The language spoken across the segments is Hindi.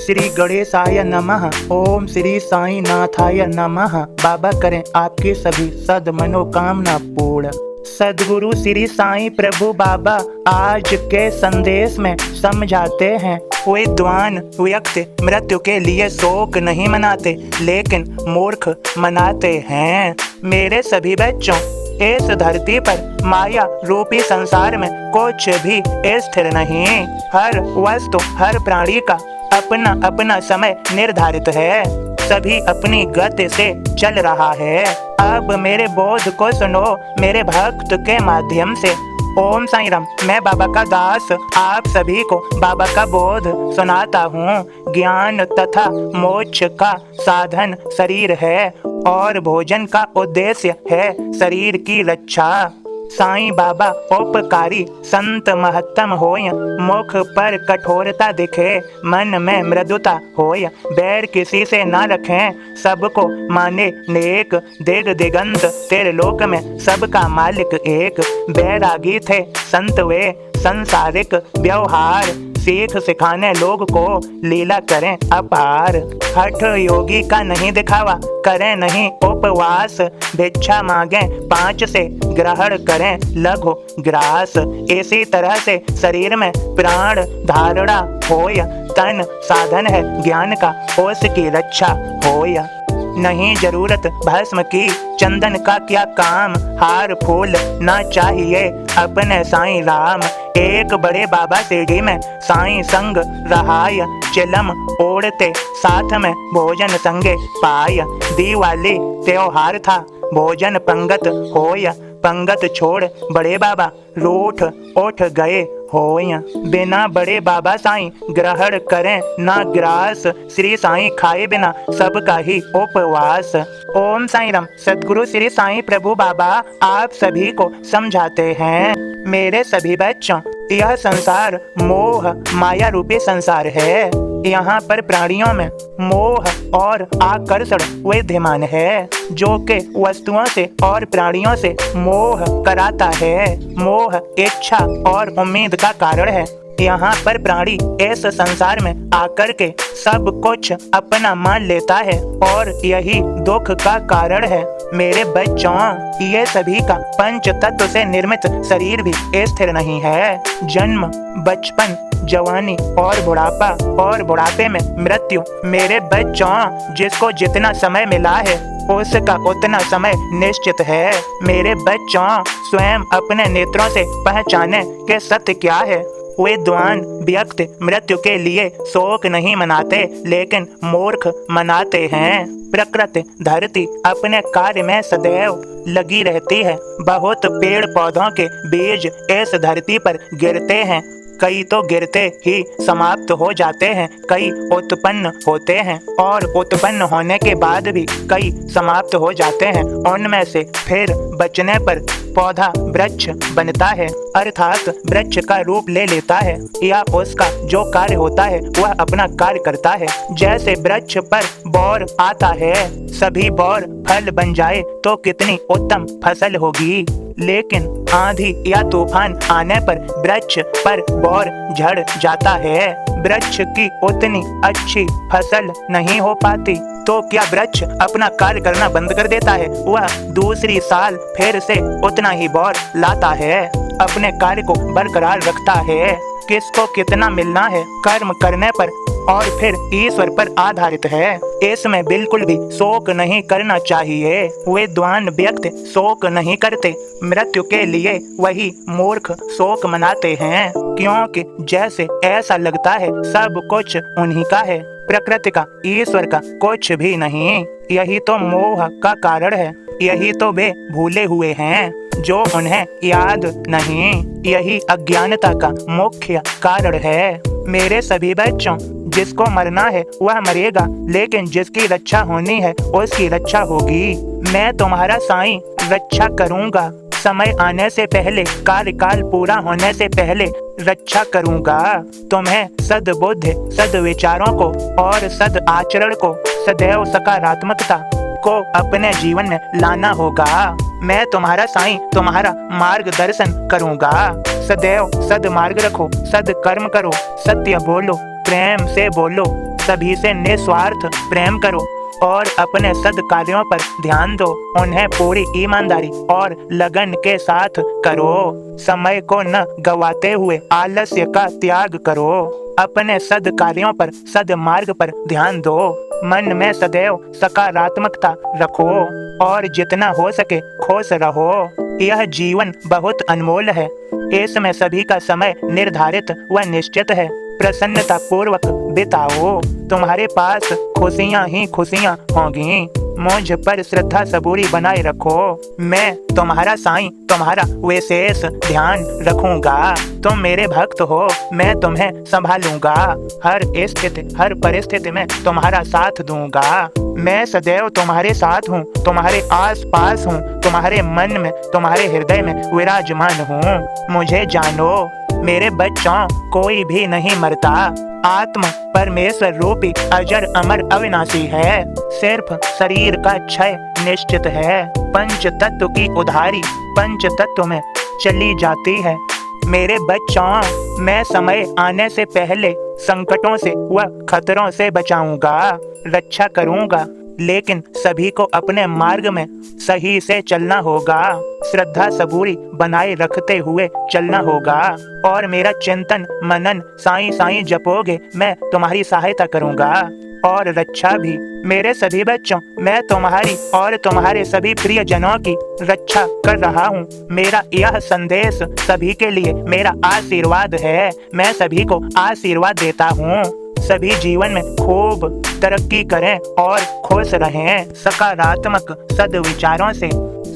श्री गणेशाय नमः। ओम श्री साईं नाथाय नमः। बाबा करें आपकी सभी सद मनोकामना पूर्ण। सदगुरु श्री साईं प्रभु बाबा आज के संदेश में समझाते हैं, विद्वान व्यक्ति मृत्यु के लिए शोक नहीं मनाते लेकिन मूर्ख मनाते हैं। मेरे सभी बच्चों, इस धरती पर माया रूपी संसार में कुछ भी स्थिर नहीं। हर वस्तु, हर प्राणी का अपना अपना समय निर्धारित है। सभी अपनी गति से चल रहा है। अब मेरे बोध को सुनो मेरे भक्त के माध्यम से। ओम साईं राम। मैं बाबा का दास आप सभी को बाबा का बोध सुनाता हूँ। ज्ञान तथा मोक्ष का साधन शरीर है और भोजन का उद्देश्य है शरीर की रक्षा। साईं बाबा उपकारी संत महत्तम होय, मुख पर कठोरता दिखे, मन में मृदुता होय, बैर किसी से न रखें, सबको माने नेक, दिग दिगंत तेरे लोक में सबका मालिक एक। बैरागी थे संत वे, संसारिक व्यवहार सीख सिखाने लोग को, लीला करें अपार। हठ योगी का नहीं दिखावा, करें नहीं उपवास, भिक्षा मांगे 5 से ग्रहण करें लघु ग्रास। इसी तरह से शरीर में प्राण धारणा होय, तन साधन है ज्ञान का, उसकी रक्षा होय। नहीं जरूरत भस्म की, चंदन का क्या काम, हार फूल ना चाहिए अपने साईं राम। एक बड़े बाबा सीढ़ी में साईं संग रहाय, चिलम ओढ़ते साथ में भोजन संगे पाय। दिवाली त्योहार था, भोजन पंगत होय, पंगत छोड़ बड़े बाबा रूठ उठ गए होय। बिना बड़े बाबा साईं ग्रहण करें ना ग्रास, श्री साईं खाए बिना सबका ही उपवास। ओम साईं राम। सदगुरु श्री साईं प्रभु बाबा आप सभी को समझाते हैं, मेरे सभी बच्चों, यह संसार मोह माया रूपी संसार है। यहाँ पर प्राणियों में मोह और आकर्षण विद्यमान है, जो कि वस्तुओं से और प्राणियों से मोह कराता है। मोह इच्छा और उम्मीद का कारण है। यहाँ पर प्राणी इस संसार में आकर के सब कुछ अपना मान लेता है और यही दुख का कारण है। मेरे बच्चों, ये सभी का पंच तत्व से निर्मित शरीर भी स्थिर नहीं है। जन्म, बचपन, जवानी और बुढ़ापा और बुढ़ापे में मृत्यु। मेरे बच्चों, जिसको जितना समय मिला है उसका उतना समय निश्चित है। मेरे बच्चों, स्वयं अपने नेत्रों से पहचाने कि सत्य क्या है। विद्वान व्यक्ति मृत्यु के लिए शोक नहीं मनाते लेकिन मूर्ख मनाते हैं। प्रकृति धरती अपने कार्य में सदैव लगी रहती है। बहुत पेड़ पौधों के बीज इस धरती पर गिरते हैं, कई तो गिरते ही समाप्त हो जाते हैं, कई उत्पन्न होते हैं और उत्पन्न होने के बाद भी कई समाप्त हो जाते हैं। उनमें से फिर बचने पर पौधा वृक्ष बनता है, अर्थात वृक्ष का रूप ले लेता है, या उसका जो कार्य होता है वह अपना कार्य करता है। जैसे वृक्ष पर बौर आता है, सभी बौर फल बन जाए तो कितनी उत्तम फसल होगी, लेकिन आंधी या तूफान आने पर वृक्ष पर बौर झड़ जाता है। वृक्ष की उतनी अच्छी फसल नहीं हो पाती, तो क्या वृक्ष अपना कार्य करना बंद कर देता है? वह दूसरी साल फिर से उतना ही बौर लाता है, अपने कार्य को बरकरार रखता है। किसको कितना मिलना है कर्म करने पर और फिर ईश्वर पर आधारित है। इसमें बिल्कुल भी शोक नहीं करना चाहिए। विद्वान व्यक्ति शोक नहीं करते, मृत्यु के लिए वही मूर्ख शोक मनाते हैं, क्योंकि जैसे ऐसा लगता है सब कुछ उन्हीं का है, प्रकृति का, ईश्वर का कुछ भी नहीं। यही तो मोह का कारण है, यही तो वे भूले हुए हैं जो उन्हें याद नहीं। यही अज्ञानता का मुख्य कारण है। मेरे सभी बच्चों, जिसको मरना है वह मरेगा, लेकिन जिसकी रक्षा होनी है उसकी रक्षा होगी। मैं तुम्हारा साईं रक्षा करूंगा, समय आने से पहले, कार्यकाल पूरा होने से पहले रक्षा करूंगा। तुम्हें सद्बुद्धि, सद्विचारों को और सद आचरण को, सदैव सकारात्मकता को अपने जीवन में लाना होगा। मैं तुम्हारा साईं तुम्हारा मार्गदर्शन करूंगा। सदैव सद मार्ग रखो, सद कर्म करो, सत्य बोलो, प्रेम से बोलो, सभी से निस्वार्थ प्रेम करो और अपने सद्कार्यों पर ध्यान दो। उन्हें पूरी ईमानदारी और लगन के साथ करो। समय को न गवाते हुए आलस्य का त्याग करो। अपने सद्कार्यों पर, सद्मार्ग पर ध्यान दो। मन में सदैव सकारात्मकता रखो और जितना हो सके खुश रहो। यह जीवन बहुत अनमोल है। इसमें सभी का समय निर्धारित व निश्चित है। प्रसन्नता पूर्वक बिताओ। तुम्हारे पास खुशियाँ ही खुशियाँ होंगी। मुझ पर श्रद्धा सबूरी बनाए रखो। मैं तुम्हारा साईं तुम्हारा विशेष ध्यान रखूंगा। तुम मेरे भक्त हो, मैं तुम्हें संभालूंगा। हर स्थिति हर परिस्थिति में तुम्हारा साथ दूंगा। मैं सदैव तुम्हारे साथ हूँ, तुम्हारे आस पास हूँ, तुम्हारे मन में, तुम्हारे हृदय में विराजमान हूँ। मुझे जानो मेरे बच्चों, कोई भी नहीं मरता। आत्मा परमेश्वर रूपी अजर अमर अविनाशी है। सिर्फ शरीर का क्षय निश्चित है। पंच तत्व की उधारी पंच तत्व में चली जाती है। मेरे बच्चों, मैं समय आने से पहले संकटों से व खतरों से बचाऊंगा, रक्षा करूंगा। लेकिन सभी को अपने मार्ग में सही से चलना होगा। श्रद्धा सबूरी बनाए रखते हुए चलना होगा और मेरा चिंतन मनन साईं साईं जपोगे, मैं तुम्हारी सहायता करूंगा और रक्षा भी। मेरे सभी बच्चों, मैं तुम्हारी और तुम्हारे सभी प्रियजनों की रक्षा कर रहा हूँ। मेरा यह संदेश सभी के लिए मेरा आशीर्वाद है। मैं सभी को आशीर्वाद देता हूँ। सभी जीवन में खूब तरक्की करें और खुश रहें। सकारात्मक सद्विचारों से,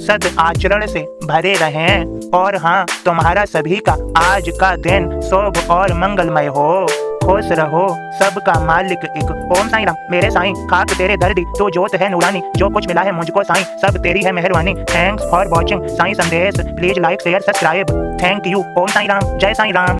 सद आचरण से भरे रहें। और हाँ, तुम्हारा सभी का आज का दिन शुभ और मंगलमय हो। खुश रहो। सबका मालिक एक। ओम साईं राम। मेरे साईं, खाक तेरे दर्दी, तो जोत है नूरानी। जो कुछ मिला है मुझको साईं, सब तेरी है मेहरबानी। Thanks for watching Sai Sandesh. Please like share subscribe. Thank you. Om Sai Ram. जय साईं राम।